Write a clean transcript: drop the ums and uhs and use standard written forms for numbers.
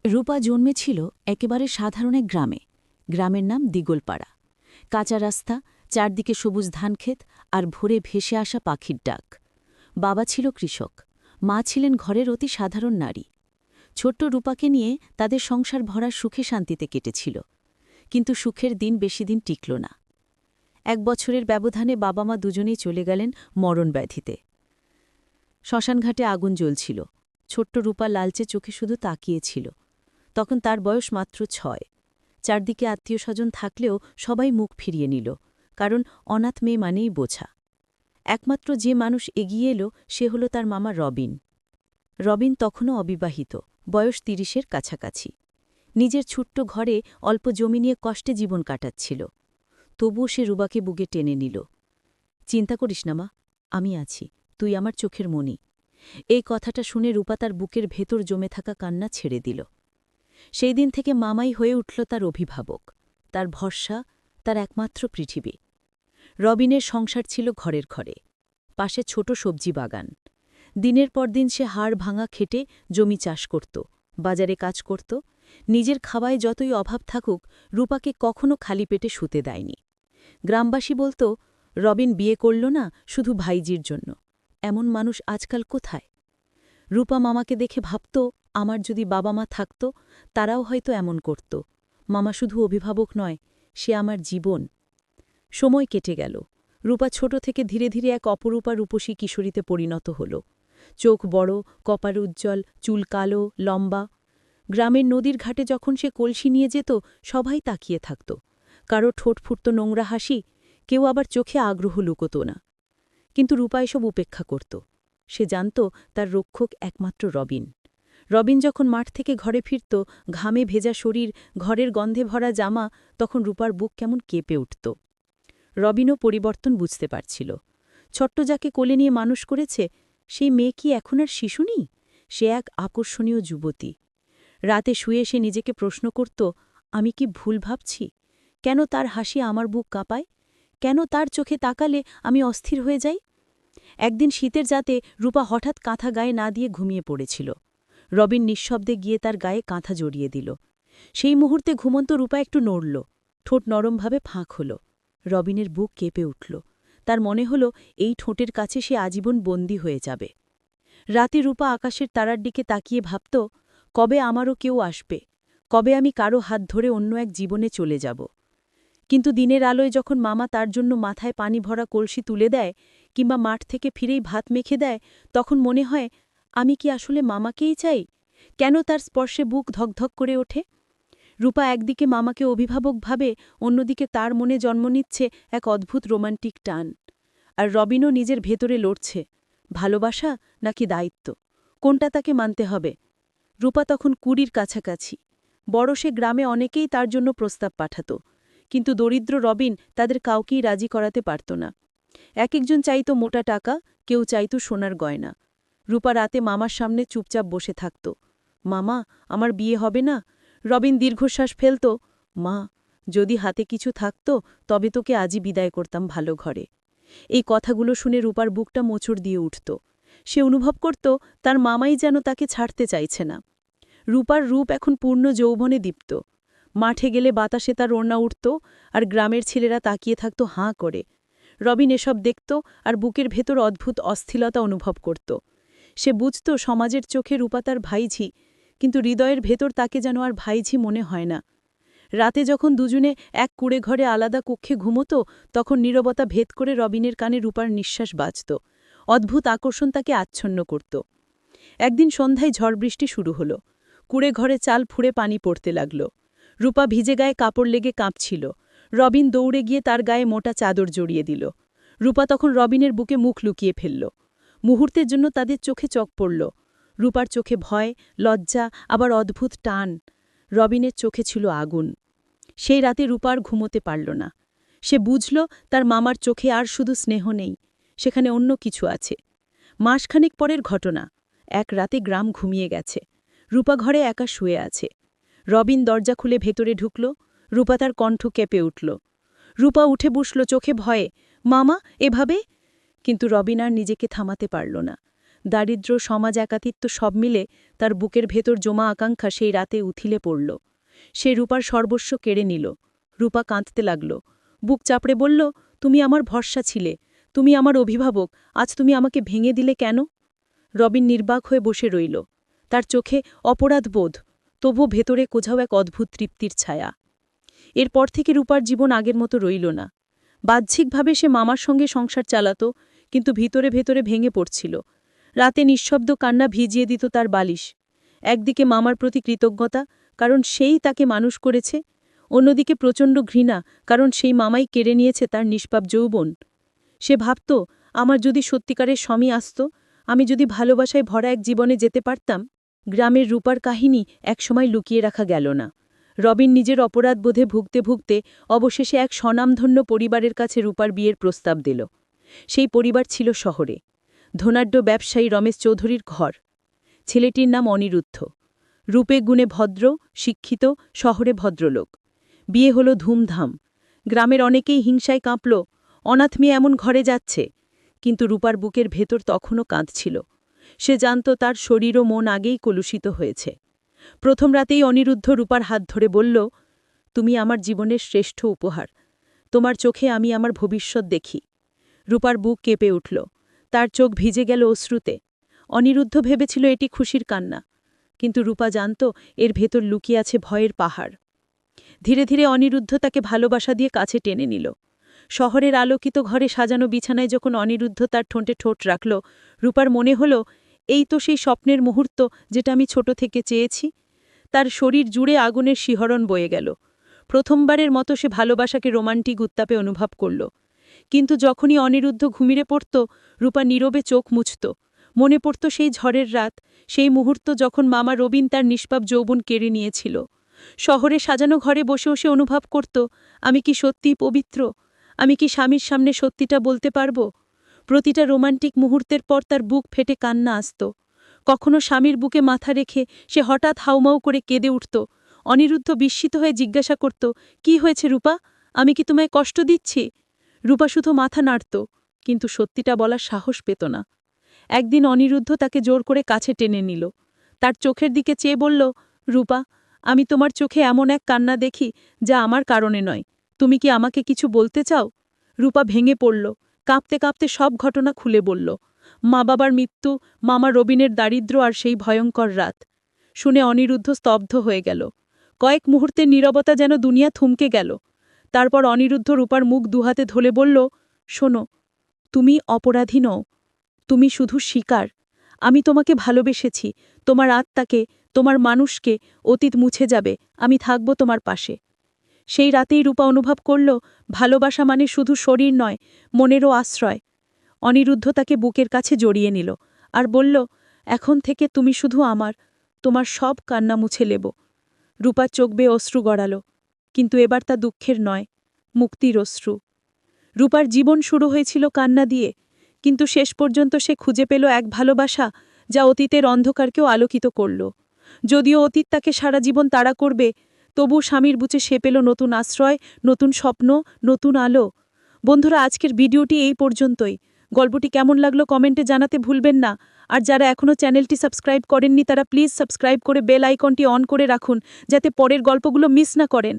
রূপা জন্মেছিল একেবারে সাধারণ এক গ্রামে। গ্রামের নাম দিগলপাড়া। কাঁচা রাস্তা, চারদিকে সবুজ ধানক্ষেত আর ভোরে ভেসে আসা পাখির ডাক। বাবা ছিল কৃষক, মা ছিলেন ঘরের অতি সাধারণ নারী। ছোট্ট রূপাকে নিয়ে তাদের সংসার ভরা সুখে শান্তিতে কেটেছিল। কিন্তু সুখের দিন বেশি দিন টিকল না। 1 বছরের ব্যবধানে বাবা মা দুজনেই চলে গেলেন মরণ ব্যাধিতে। শ্মশানঘাটে আগুন জ্বলছিল। ছোট্ট রূপা লালচে চোখে শুধু তাকিয়েছিল। তখন তার বয়স মাত্র 6। চারদিকে আত্মীয় স্বজন থাকলেও সবাই মুখ ফিরিয়ে নিল, কারণ অনাথ মেয়ে মানেই বোঝা। একমাত্র যে মানুষ এগিয়ে এলো সে হল তার মামা রবিন। রবিন তখনও অবিবাহিত, বয়স 30-এর কাছাকাছি। নিজের ছোট্ট ঘরে অল্প জমি নিয়ে কষ্টে জীবন কাটাচ্ছিল। তবুও সে রূপাকে বুকে টেনে নিল। চিন্তা করিস না মা, আমি আছি, তুই আমার চোখের মণি। এই কথাটা শুনে রূপা তার বুকের ভেতর জমে থাকা কান্না ছেড়ে দিল। সেই দিন থেকে মামাই হয়ে উঠল তার অভিভাবক, তার ভরসা, তার একমাত্র পৃথিবী। রবিনের সংসার ছিল ঘরের ঘরে, পাশে ছোট সবজি বাগান। দিনের পর দিন সে হাড় ভাঙা খেটে জমি চাষ করত, বাজারে কাজ করত। নিজের খাওয়ায় যতই অভাব থাকুক, রূপাকে কখনো খালি পেটে শুতে দেয়নি। গ্রামবাসী বলত, রবিন বিয়ে করল না শুধু ভাইজির জন্য। এমন মানুষ আজকাল কোথায়? রূপা মামাকে দেখে ভাবত, আমার যদি বাবা মা থাকত, তারাও হয়তো এমন করত। মামা শুধু অভিভাবক নয়, সে আমার জীবন। সময় কেটে গেল। রূপা ছোট থেকে ধীরে ধীরে এক অপরূপা রূপসী কিশোরীতে পরিণত হল। চোখ বড়, কপাল উজ্জ্বল, চুল কালো, লম্বা। গ্রামের নদীর ঘাটে যখন সে কলসি নিয়ে যেত, সবাই তাকিয়ে থাকত। কারো ঠোঁট ফুটত নোংরা হাসি, কেউ আবার চোখে আগ্রহ লুকোত না। কিন্তু রূপা এসব উপেক্ষা করত। সে জানত তার রক্ষক একমাত্র রবিন। রবিন যখন মাঠ থেকে ঘরে ফিরত, ঘামে ভেজা শরীর, ঘরের গন্ধে ভরা জামা, তখন রূপার বুক কেমন কেঁপে উঠত। রবিনও পরিবর্তন বুঝতে পারছিল। ছোট্ট যাকে কোলে নিয়ে মানুষ করেছে, সেই মেয়ে কি এখন আর শিশু নেই? সে এক আকর্ষণীয় যুবতী। রাতে শুয়ে সে নিজেকে প্রশ্ন করত, আমি কি ভুল ভাবছি? কেন তার হাসি আমার বুক কাঁপায়? কেন তার চোখে তাকালে আমি অস্থির হয়ে যাই? একদিন শীতের রাতে রূপা হঠাৎ কাঁথা গায়ে না দিয়ে ঘুমিয়ে পড়েছিল। রবিন নিঃশব্দে গিয়ে তার গায়ে কাঁথা জড়িয়ে দিল। সেই মুহূর্তে ঘুমন্ত রূপা একটু নড়ল, ঠোঁট নরমভাবে ফাঁক হল। রবিনের বুক কেঁপে উঠল। তার মনে হল এই ঠোঁটের কাছে সে আজীবন বন্দী হয়ে যাবে। রাতে রূপা আকাশের তারার দিকে তাকিয়ে ভাবত, কবে আমারও কেউ আসবে, কবে আমি কারো হাত ধরে অন্য এক জীবনে চলে যাব। কিন্তু দিনের আলোয় যখন মামা তার জন্য মাথায় পানি ভরা কলসি তুলে দেয়, কিংবা মাঠ থেকে ফিরেই ভাত মেখে দেয়, তখন মনে হয়, আমি কি আসলে মামাকেই চাই? কেন তার স্পর্শে বুক ধকধক করে ওঠে? রূপা একদিকে মামাকে অভিভাবক ভাবে, অন্যদিকে তার মনে জন্ম নিচ্ছে এক অদ্ভুত রোমান্টিক টান। আর রবিনও নিজের ভেতরে লড়ছে, ভালোবাসা নাকি দায়িত্ব, কোনটা তাকে মানতে হবে? রূপা তখন 20-র কাছাকাছি। বড় সে গ্রামে অনেকেই তার জন্য প্রস্তাব পাঠাত, কিন্তু দরিদ্র রবিন তাদের কাউকেই রাজি করাতে পারত না। একজন চাইত মোটা টাকা, কেউ চাইত সোনার গয়না। রূপা রাতে মামার সামনে চুপচাপ বসে থাকত। মামা, আমার বিয়ে হবে না? রবিন দীর্ঘশ্বাস ফেলত, মা, যদি হাতে কিছু থাকত তবে তোকে আজই বিদায় করতাম ভালো ঘরে। এই কথাগুলো শুনে রূপার বুকটা মোচড় দিয়ে উঠত। সে অনুভব করত তার মামাই যেন তাকে ছাড়তে চাইছে না। রূপার রূপ এখন পূর্ণ যৌবনে দীপ্ত। মাঠে গেলে বাতাসে তার ওড়না উঠত, আর গ্রামের ছেলেরা তাকিয়ে থাকত হাঁ করে। রবিন এসব দেখত আর বুকের ভেতর অদ্ভুত অস্থিরতা অনুভব করত। সে বুঝত সমাজের চোখে রূপা তার ভাইঝি, কিন্তু হৃদয়ের ভেতর তাকে যেন আর ভাইঝি মনে হয় না। রাতে যখন দুজনে এক কুঁড়ে ঘরে আলাদা কক্ষে ঘুমত, তখন নীরবতা ভেদ করে রবিনের কানে রূপার নিঃশ্বাস বাজত। অদ্ভুত আকর্ষণ তাকে আচ্ছন্ন করত। একদিন সন্ধ্যায় ঝড় বৃষ্টি শুরু হল। কুঁড়ে ঘরে চাল ফুঁড়ে পানি পড়তে লাগল। রূপা ভিজে গায়ে কাপড় লেগে কাঁপছিল। রবিন দৌড়ে গিয়ে তার গায়ে মোটা চাদর জড়িয়ে দিল। রূপা তখন রবিনের বুকে মুখ লুকিয়ে ফেলল। মুহূর্তের জন্য তাদের চোখে চোখ পড়ল। রূপার চোখে ভয়, লজ্জা, আবার অদ্ভুত টান। রবিনের চোখে ছিল আগুন। সেই রাতে রূপা আর ঘুমোতে পারল না। সে বুঝল তার মামার চোখে আর শুধু স্নেহ নেই, সেখানে অন্য কিছু আছে। মাসখানেক পরের ঘটনা। এক রাতে গ্রাম ঘুমিয়ে গেছে। রূপা ঘরে একা শুয়ে আছে। রবিন দরজা খুলে ভেতরে ঢুকল। রূপা তার কণ্ঠ কেঁপে উঠল। রূপা উঠে বসল চোখে ভয়ে, মামা, এভাবে? কিন্তু রবিন আর নিজেকে থামাতে পারল না। দারিদ্র্য, সমাজ, একাকিত্ব সব মিলে তার বুকের ভেতর জমা আকাঙ্ক্ষা সেই রাতে উথিলে পড়ল। সে রূপার সর্বস্ব কেড়ে নিল। রূপা কাঁদতে লাগল, বুক চাপড়ে বলল, তুমি আমার ভরসা ছিলে, তুমি আমার অভিভাবক, আজ তুমি আমাকে ভেঙে দিলে কেন? রবিন নির্বাক হয়ে বসে রইল। তার চোখে অপরাধ বোধ, তবুও ভেতরে কোথাও এক অদ্ভুত তৃপ্তির ছায়া। এরপর থেকে রূপার জীবন আগের মতো রইল না। বাহ্যিকভাবে সে মামার সঙ্গে সংসার চালাত, কিন্তু ভিতরে ভেতরে ভেঙে পড়ছিল। রাতে নিঃশব্দ কান্না ভিজিয়ে দিত তার বালিশ। একদিকে মামার প্রতি কৃতজ্ঞতা, কারণ সেই তাকে মানুষ করেছে, অন্যদিকে প্রচণ্ড ঘৃণা, কারণ সেই মামাই কেড়ে নিয়েছে তার নিষ্পাপ যৌবন। সে ভাবত, আমার যদি সত্যিকারের স্বামী আসত, আমি যদি ভালোবাসায় ভরা এক জীবনে যেতে পারতাম। গ্রামের রূপার কাহিনী একসময় লুকিয়ে রাখা গেল না। রবিন নিজের অপরাধবোধে ভুগতে ভুগতে অবশেষে এক স্বনামধন্য পরিবারের কাছে রূপার বিয়ের প্রস্তাব দিল। সেই পরিবার ছিল শহরে। ধনাঢ্য ব্যবসায়ী রমেশ চৌধুরীর ঘর। ছেলেটির নাম অনিরুদ্ধ। রূপে গুণে ভদ্র, শিক্ষিত, শহরে ভদ্রলোক। বিয়ে হলো ধুমধাম। গ্রামের অনেকেই হিংসায় কাঁপল, অনাথ মেয়ে এমন ঘরে যাচ্ছে। কিন্তু রূপার বুকের ভেতর তখনও কাঁদছিল। সে জানত তার শরীর ও মন আগেই কলুষিত হয়েছে। প্রথম রাতেই অনিরুদ্ধ রূপার হাত ধরে বলল, তুমি আমার জীবনের শ্রেষ্ঠ উপহার, তোমার চোখে আমি আমার ভবিষ্যৎ দেখি। রূপার বুক কেঁপে উঠল, তার চোখ ভিজে গেল অশ্রুতে। অনিরুদ্ধ ভেবেছিল এটি খুশির কান্না, কিন্তু রূপা জানত এর ভেতর লুকিয়ে আছে ভয়ের পাহাড়। ধীরে ধীরে অনিরুদ্ধ তাকে ভালোবাসা দিয়ে কাছে টেনে নিল। শহরের আলোকিত ঘরে সাজানো বিছানায় যখন অনিরুদ্ধ তার ঠোঁটে ঠোঁট রাখল, রূপার মনে হল, এই তো সেই স্বপ্নের মুহূর্ত যেটা আমি ছোট থেকে চেয়েছি। তার শরীর জুড়ে আগুনের শিহরণ বয়ে গেল। প্রথমবারের মতো সে ভালোবাসাকে রোমান্টিক উত্তাপে অনুভব করল। কিন্তু যখনই অনিরুদ্ধ ঘুমিরে পড়ত, রূপা নীরবে চোখ মুছত। মনে পড়ত সেই ঝড়ের রাত, সেই মুহূর্ত যখন মামা রবিন তার নিষ্পাপ যৌবন কেড়ে নিয়েছিল। শহরে সাজানো ঘরে বসে বসে অনুভব করত, আমি কি সত্যিই পবিত্র? আমি কি স্বামীর সামনে সত্যিটা বলতে পারব? প্রতিটা রোমান্টিক মুহূর্তের পর তার বুক ফেটে কান্না আসত। কখনো স্বামীর বুকে মাথা রেখে সে হঠাৎ হাউমাউ করে কেঁদে উঠত। অনিরুদ্ধ বিস্মিত হয়ে জিজ্ঞাসা করত, কি হয়েছে রূপা? আমি কি তোমায় কষ্ট দিচ্ছি? রূপা শুধু মাথা নাড়ত, কিন্তু সত্যিটা বলার সাহস পেত না। একদিন অনিরুদ্ধ তাকে জোর করে কাছে টেনে নিল। তার চোখের দিকে চেয়ে বলল, রূপা, আমি তোমার চোখে এমন এক কান্না দেখি যা আমার কারণে নয়। তুমি কি আমাকে কিছু বলতে চাও? রূপা ভেঙে পড়ল, কাঁপতে কাঁপতে সব ঘটনা খুলে বলল। মা বাবার মৃত্যু, মামা রবিনের দারিদ্র্য আর সেই ভয়ঙ্কর রাত। শুনে অনিরুদ্ধ স্তব্ধ হয়ে গেল। কয়েক মুহূর্তের নীরবতা যেন দুনিয়া থমকে গেল। তারপর অনিরুদ্ধ রূপার মুখ দুহাতে ধরে বলল, শোনো, তুমি অপরাধী নও, তুমি শুধু শিকার। আমি তোমাকে ভালোবেসেছি, তোমার আত্মাকে, তোমার মানুষকে। অতীত মুছে যাবে, আমি থাকব তোমার পাশে। সেই রাতেই রূপা অনুভব করল, ভালোবাসা মানে শুধু শরীর নয়, মনেরও আশ্রয়। অনিরুদ্ধ তাকে বুকের কাছে জড়িয়ে নিল আর বলল, এখন থেকে তুমি শুধু আমার, তোমার সব কান্না মুছে নেব। রূপার চোখ বেয়ে অশ্রু গড়াল, কিন্তু এবার তা দুঃখের নয়, মুক্তির অশ্রু। রূপার জীবন শুরু হয়েছিল কান্না দিয়ে, কিন্তু শেষ পর্যন্ত সে খুঁজে পেল এক ভালোবাসা যা অতীতের অন্ধকারকেও আলোকিত করল। যদিও অতীত তাকে সারা জীবন তাড়া করবে, তবু স্বামীর বুকে সে পেল নতুন আশ্রয়, নতুন স্বপ্ন, নতুন আলো। বন্ধুরা, আজকের ভিডিওটি এই পর্যন্তই। গল্পটি কেমন লাগলো কমেন্টে জানাতে ভুলবেন না। আর যারা এখনও চ্যানেলটি সাবস্ক্রাইব করেননি তারা প্লিজ সাবস্ক্রাইব করে বেল আইকনটি অন করে রাখুন, যাতে পরের গল্পগুলো মিস না করেন।